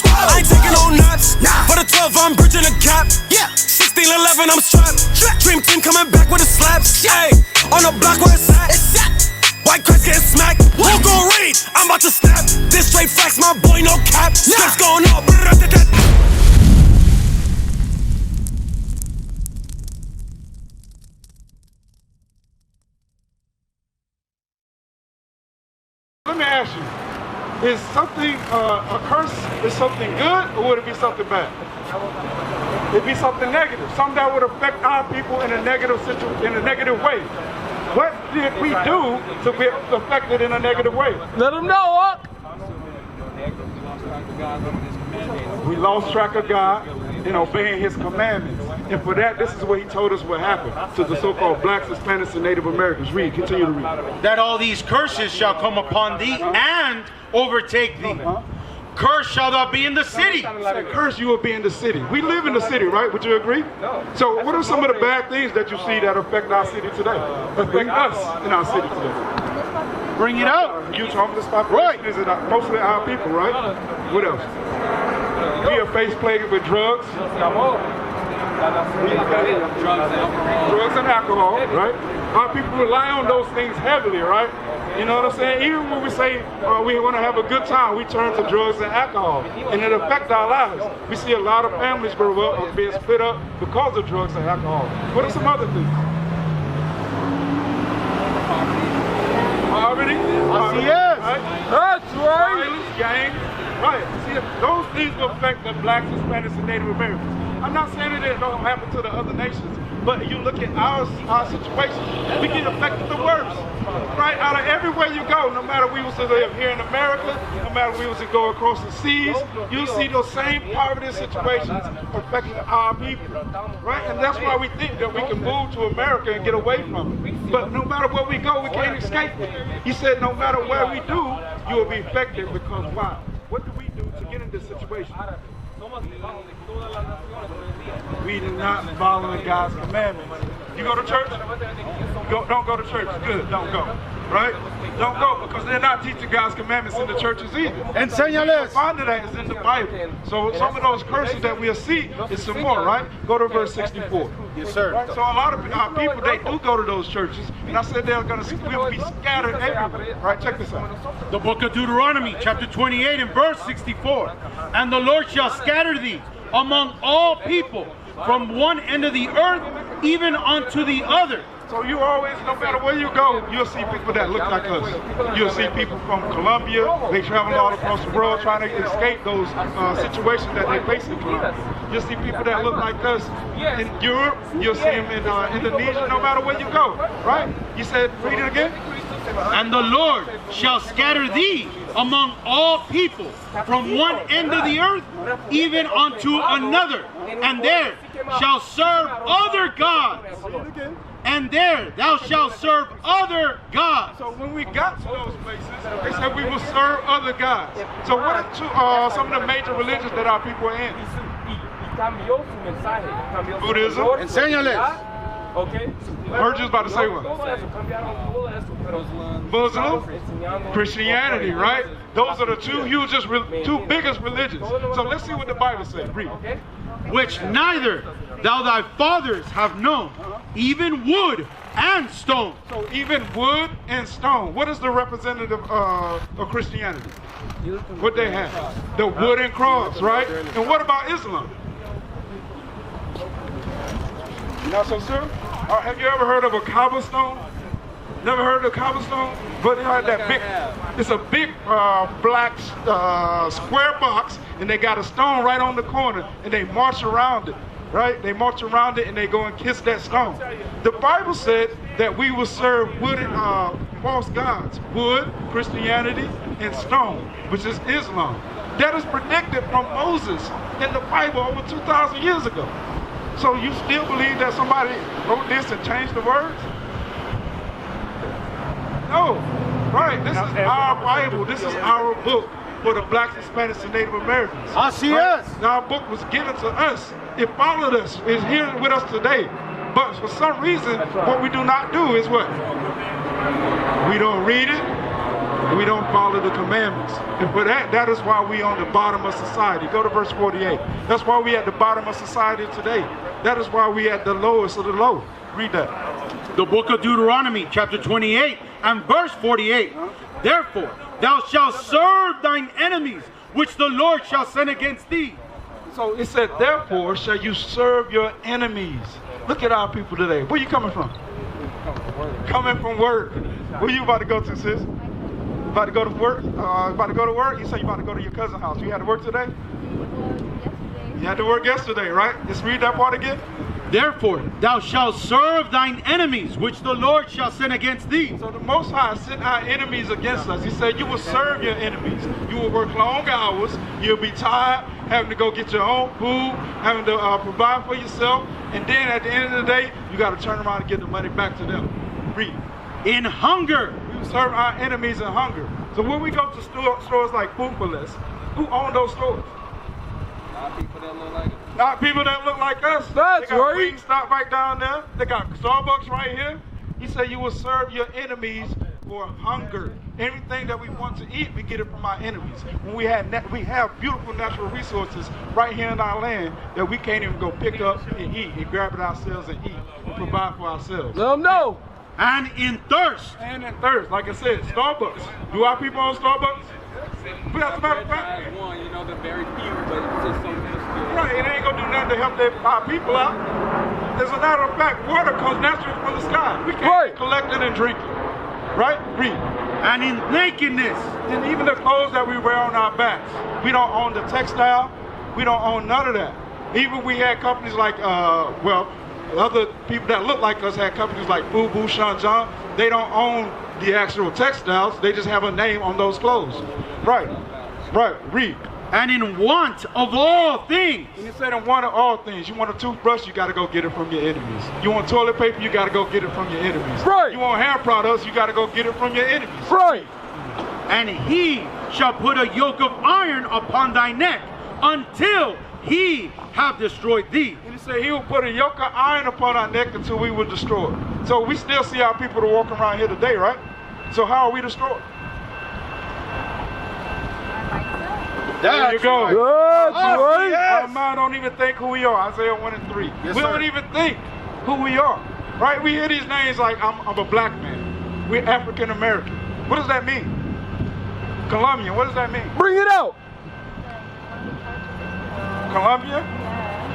I ain't taking no naps. For the 12, I'm bridging the gap. 16-11, I'm strapped. Dream team coming back with the slaps. Hey, on the block where it's at. White cracks getting smacked. Who gon' read? I'm about to snap. This straight facts, my boy, no cap. Steps going up. Let me ask you, is something, a curse, is something good, or would it be something bad? It'd be something negative, something that would affect our people in a negative way. What did we do to be affected in a negative way? Let them know, We lost track of God in obeying His commandments. And for that, this is what He told us what happened to the so-called blacks, Hispanics, and Native Americans. Read, continue to read. That all these curses shall come upon thee and overtake thee. Curse shall thou be in the city. Curse you will be in the city. We live in the city, right? Would you agree? So what are some of the bad things that you see that affect our city today? Affect us in our city today? Bring it out. Youth homeless population is mostly our people, right? What else? We are face plagued with drugs. Drugs and alcohol, right? Our people rely on those things heavily, right? You know what I'm saying? Even when we say we want to have a good time, we turn to drugs and alcohol, and it affects our lives. We see a lot of families grow up being split up because of drugs and alcohol. What are some other things? Poverty? Yes. Right? That's right. Violence, gangs. Right. See, those things will affect the blacks, Hispanics, and Native Americans. I'm not saying that it don't happen to the other nations, but you look at our situation, we get affected the worst. Right? Out of everywhere you go, no matter we was to live here in America, no matter we was to go across the seas, you see those same poverty situations affecting our people. Right? And that's why we think that we can move to America and get away from it. But no matter where we go, we can't escape it. He said no matter where we do, you will be affected because why? What do we do to get in this situation? We do not follow God's commandments. You go to church? Don't go to church. Good, don't go. Right? Don't go because they're not teaching God's commandments in the churches either. Enséñales. Find that is in the Bible. So some of those curses that we'll see is some more, right? Go to verse 64. Yes, sir. Right? So a lot of people, they do go to those churches, and I said we'll be scattered everywhere. Right? Check this out. The book of Deuteronomy, chapter 28 and verse 64. And the Lord shall scatter thee among all people from one end of the earth even unto the other. So you always, no matter where you go, you'll see people that look like us. You'll see people from Colombia. They travel all across the world trying to escape those situations that they face in Colombia. You'll see people that look like us in Europe. You'll see them in Indonesia, no matter where you go, right? You said, read it again. And the Lord shall scatter thee among all people from one end of the earth even unto another. And there shall serve other gods. And there thou shalt serve other gods. So when we got to those places, they said we will serve other gods. So what are some of the major religions that our people are in? Buddhism. Enséñales. Virgil's about to say what? Muslim, Christianity, right? Those are the two biggest religions. So let's see what the Bible says. Read. Which neither thou thy fathers have known, even wood and stone. So even wood and stone. What is the representative of Christianity? What they have? The wooden cross, right? And what about Islam? You're not so sure? Have you ever heard of a cobblestone? Never heard of a cobblestone? But they have that big, it's a big black square box, and they got a stone right on the corner, and they march around it, right? They march around it, and they go and kiss that stone. The Bible said that we will serve wooden false gods, wood, Christianity, and stone, which is Islam. That is predicted from Moses in the Bible over 2,000 years ago. So you still believe that somebody wrote this and changed the words? No, right, this is our Bible, this is our book for the blacks, Hispanics, and Native Americans. Así right? es. Our book was given to us, it followed us, it's here with us today. But for some reason, what we do not do is what? We don't read it, We don't follow the commandments. And for that is why we on the bottom of society. Go to verse 48. That's why we at the bottom of society today. That is why we at the lowest of the low. Read that. The book of Deuteronomy, chapter 28 and verse 48. Therefore, thou shalt serve thine enemies, which the Lord shall send against thee. So it said, therefore shall you serve your enemies. Look at our people today. Where you coming from? Coming from work. Where you about to go to, sis? About to go to work? About to go to work? You say you about to go to your cousin's house. You had to work today? You had to work yesterday, right? Just read that part again. Therefore, thou shalt serve thine enemies, which the Lord shall send against thee. So the Most High sent our enemies against us. He said, you will serve your enemies. You will work long hours. You'll be tired, having to go get your own food, having to provide for yourself. And then at the end of the day, you got to turn around and give the money back to them. Read. In hunger. We will serve our enemies in hunger. So when we go to stores like Food for Less, who own those stores? Not people that look like us. Not people that look like us. That's they got right. Wingstop right down there. They got Starbucks right here. He said you will serve your enemies for hunger. Everything that we want to eat, we get it from our enemies. When we have beautiful natural resources right here in our land that we can't even go pick up and eat and grab it ourselves and eat and provide for ourselves. Let them know. And in thirst. And in thirst, like I said, Starbucks. Do our people own Starbucks? We got somebody back. One, you know, they're very few, but it's just so minuscule. Right, it ain't gonna do nothing to help our people out. As a matter of fact, water comes naturally from the sky. We can't collect it and drink it. Right? Read. And in nakedness. And even the clothes that we wear on our backs. We don't own the textile. We don't own none of that. Even we had companies like, other people that look like us had companies like Fubu, Shanjiang. They don't own the actual textiles. They just have a name on those clothes. Right. Right. Read. And in want of all things. When you say in want of all things, you want a toothbrush, you got to go get it from your enemies. You want toilet paper, you got to go get it from your enemies. Right. You want hair products, you got to go get it from your enemies. Right. And he shall put a yoke of iron upon thy neck until he have destroyed thee. And he said he will put a yoke of iron upon our neck until we were destroyed. So we still see our people that walk around here today, right? So how are we destroyed? There you go. That's right. Our mind don't even think who we are. Isaiah 1 and 3. Yes, we sir. don't even think who we are. Right? We hear these names like I'm a black man. We're African American. What does that mean? Colombian. What does that mean? Bring it out. Colombia?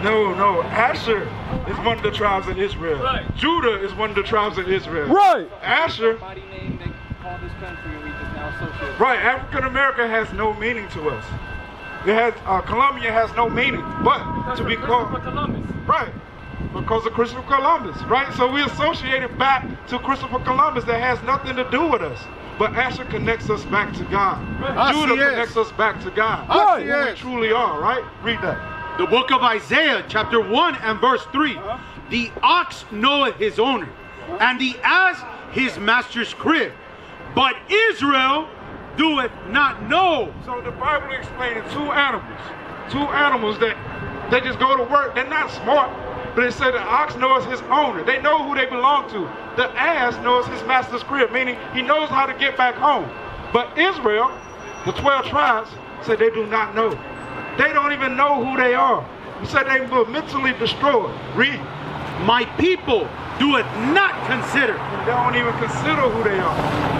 No. Asher is one of the tribes of Israel. Right. Judah is one of the tribes of Israel. Right. Asher. Body name they call this country and we just now associate. Right. African American has no meaning to us. It has Colombia has no meaning, but to be called Columbus. right because of Christopher Columbus. Right. So we associate it back to Christopher Columbus that has nothing to do with us. But Asher connects us back to God. Judah connects us back to God. Right. Who we truly are. Right. Read that. The book of Isaiah, chapter 1 and verse 3. The ox knoweth his owner, and the ass his master's crib. But Israel doeth not know. So the Bible explaining two animals that they just go to work. They're not smart, but it said the ox knows his owner. They know who they belong to. The ass knows his master's crib, meaning he knows how to get back home. But Israel, the 12 tribes, said they do not know. They don't even know who they are. He said they were mentally destroyed. Read. My people doeth not consider. They don't even consider who they are.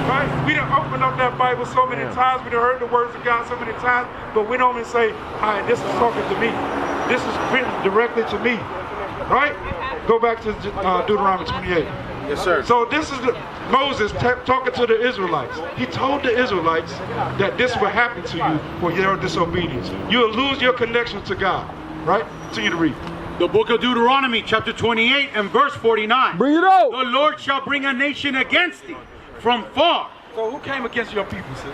Right? We done opened up that Bible so many times. We done heard the words of God so many times, but we don't even say, all right, this is talking to me. This is written directly to me. Right? Go back to Deuteronomy 28. Yes, sir. So this is Moses talking to the Israelites. He told the Israelites that this will happen to you for your disobedience. You'll lose your connection to God. Right? Continue to read. The book of Deuteronomy, chapter 28 and verse 49. Bring it out. The Lord shall bring a nation against thee from far. So who came against your people, sis?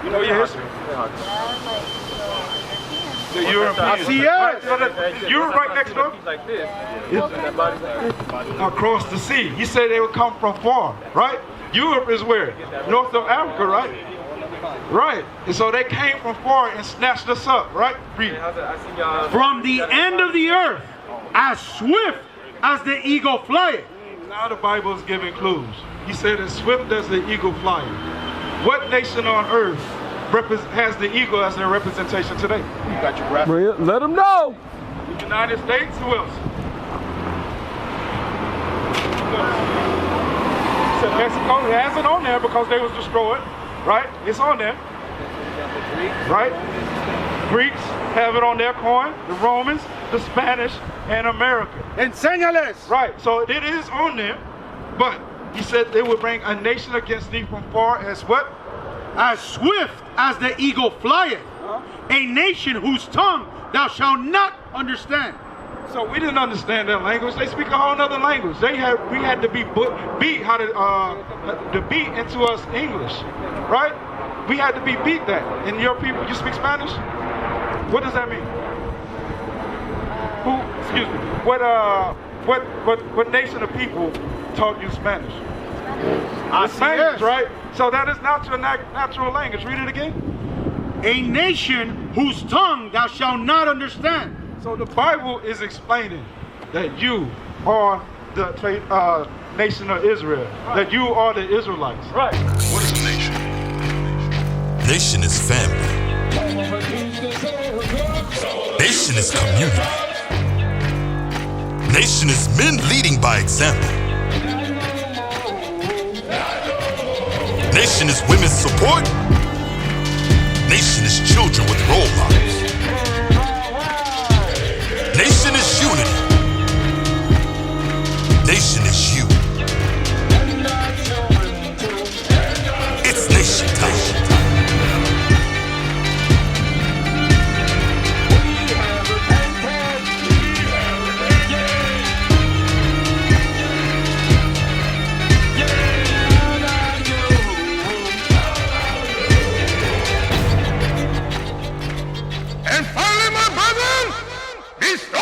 You know your history? The Europeans. Yes. Europe right next door? Like this. Across the sea. He said they would come from far, right? Europe is where? North of Africa, right? Right. And so they came from far and snatched us up, right? Read. From the end of the earth, as swift as the eagle flieth. Now the Bible is giving clues. He said as swift as the eagle flying. What nation on earth has the eagle as their representation today? You got your graphic. Bring it. Let them know. The United States, who else? So Mexico has it on there because they was destroyed, right? It's on there, right? Greeks have it on their coin, the Romans, the Spanish, and America. Enséñales. Right, so it is on there, but he said they would bring a nation against thee from far as what? As swift as the eagle flieth, a nation whose tongue thou shalt not understand. So we didn't understand their language. They speak a whole other language. We had to be beat how to beat into us English, right? We had to be beat that. And your people, you speak Spanish? What does that mean? Who? Excuse me. What nation of people taught you Spanish? The Spanish, right? So that is not your natural language. Read it again. A nation whose tongue thou shalt not understand. So the Bible is explaining that you are the nation of Israel, that you are the Israelites. Right. What is a nation? Nation is family. Nation is community. Nation is men leading by example. Nation is women's support. Nation is children with role models. Nation is unity. Nation is you. It's nation time. And finally, my brethren, be strong.